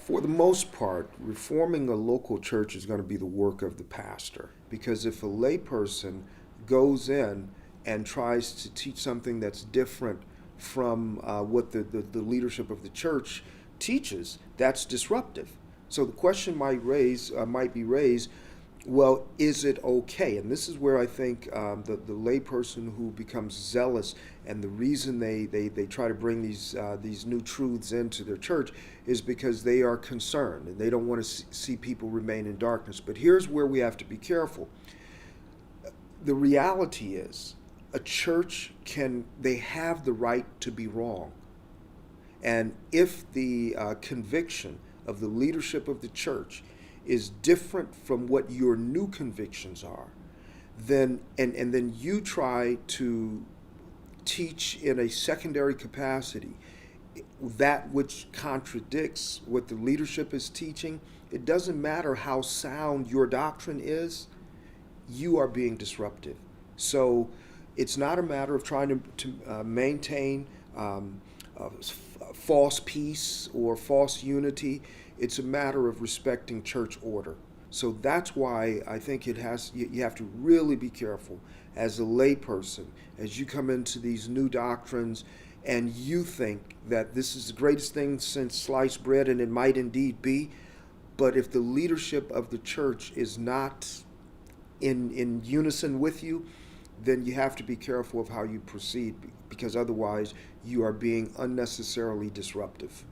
For the most part, reforming a local church is going to be the work of the pastor. Because if a layperson goes in and tries to teach something that's different from what the leadership of the church teaches, that's disruptive. So the question might be raised, well, is it okay? And this is where I think the layperson who becomes zealous, and the reason they try to bring these new truths into their church is because they are concerned and they don't want to see people remain in darkness. But here's where we have to be careful. The reality is a church they have the right to be wrong. And if the conviction of the leadership of the church is different from what your new convictions are, then and then you try to teach in a secondary capacity that which contradicts what the leadership is teaching, it doesn't matter how sound your doctrine is, you are being disruptive. So it's not a matter of trying to maintain false peace or false unity. It's a matter of respecting church order. So that's why I think you have to really be careful as a layperson as you come into these new doctrines and you think that this is the greatest thing since sliced bread, and it might indeed be, but if the leadership of the church is not in unison with you, then you have to be careful of how you proceed, because otherwise you are being unnecessarily disruptive.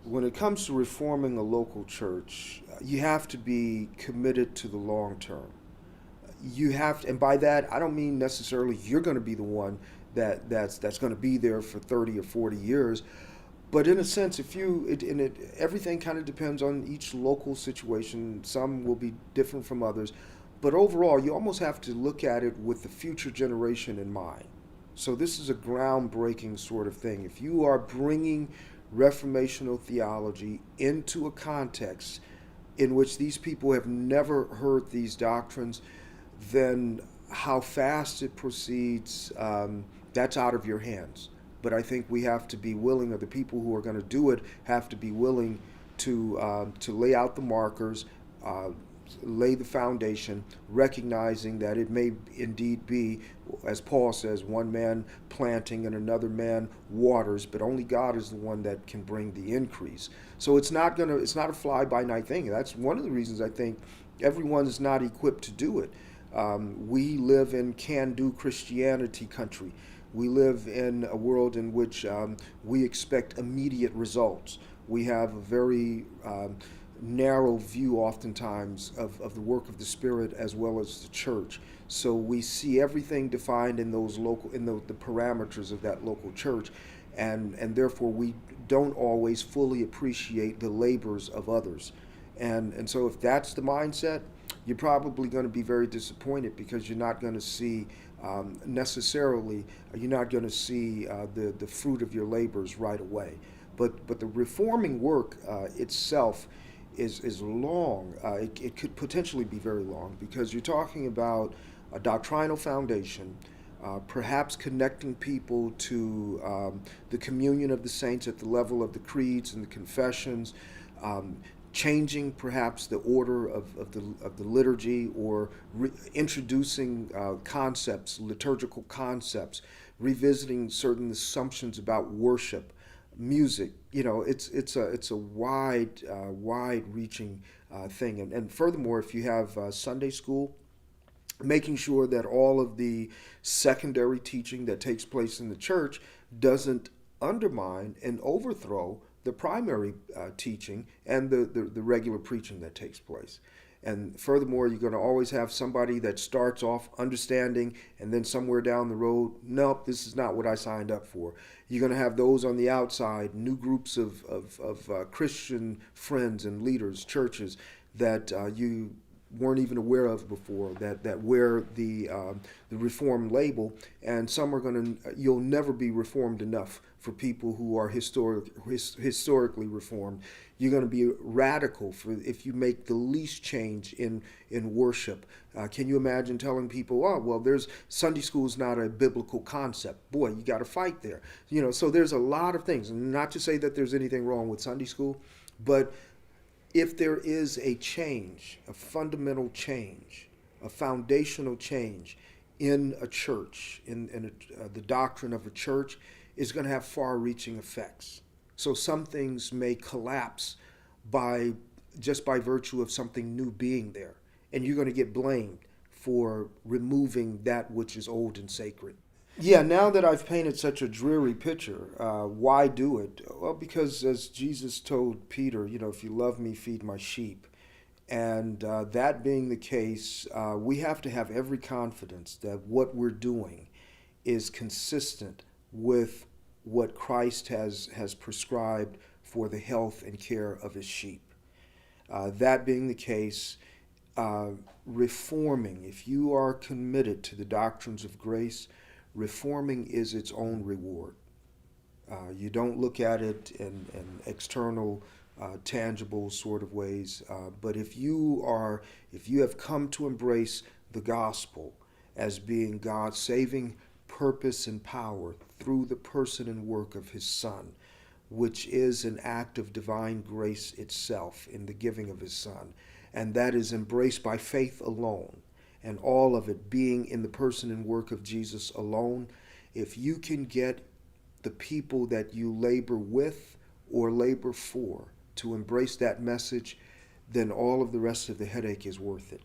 When it comes to reforming a local church, you have to be committed to the long term. You have to, and by that I don't mean necessarily you're going to be the one that's going to be there for 30 or 40 years, but in a sense, everything kind of depends on each local situation. Some will be different from others, but overall, you almost have to look at it with the future generation in mind. So this is a groundbreaking sort of thing. If you are bringing reformational theology into a context in which these people have never heard these doctrines, then how fast it proceeds, that's out of your hands. But I think we have to be willing, or the people who are going to do it have to be willing to lay out the markers, lay the foundation, recognizing that it may indeed be, as Paul says, one man planting and another man waters, but only God is the one that can bring the increase. So it's not a fly-by-night thing. That's one of the reasons I think everyone is not equipped to do it. We live in can-do Christianity country. We live in a world in which we expect immediate results. We have a very narrow view oftentimes of the work of the Spirit as well as the church. So we see everything defined in the parameters of that local church, and therefore we don't always fully appreciate the labors of others. And so if that's the mindset, you're probably going to be very disappointed, because you're not going to see the fruit of your labors right away. But the reforming work itself is long. It could potentially be very long, because you're talking about a doctrinal foundation, perhaps connecting people to the communion of the saints at the level of the creeds and the confessions, changing perhaps the order of the liturgy, or introducing liturgical concepts, revisiting certain assumptions about worship, music. It's a wide-reaching thing. And furthermore, if you have Sunday school, making sure that all of the secondary teaching that takes place in the church doesn't undermine and overthrow the primary teaching and the regular preaching that takes place. And furthermore, you're going to always have somebody that starts off understanding, and then somewhere down the road, nope, this is not what I signed up for. You're going to have those on the outside, new groups of Christian friends and leaders, churches that you weren't even aware of before, that wear the Reformed label, and you'll never be Reformed enough for people who are historically Reformed. You're going to be radical if you make the least change in worship. Can you imagine telling people, oh, well, Sunday school is not a biblical concept? Boy, you got to fight there. So there's a lot of things, and not to say that there's anything wrong with Sunday school, but if there is a change, a fundamental change, a foundational change in a church, the doctrine of a church, is going to have far-reaching effects. So some things may collapse by just by virtue of something new being there, and you're going to get blamed for removing that which is old and sacred. Yeah, now that I've painted such a dreary picture, why do it? Well, because as Jesus told Peter, if you love me, feed my sheep. And that being the case, we have to have every confidence that what we're doing is consistent with what Christ has prescribed for the health and care of his sheep. That being the case, uh, reforming, if you are committed to the doctrines of grace, reforming is its own reward. You don't look at it in external, tangible sort of ways. But if you have come to embrace the gospel as being God's saving purpose and power through the person and work of his Son, which is an act of divine grace itself in the giving of his Son, and that is embraced by faith alone, and all of it being in the person and work of Jesus alone, if you can get the people that you labor with or labor for to embrace that message, then all of the rest of the headache is worth it.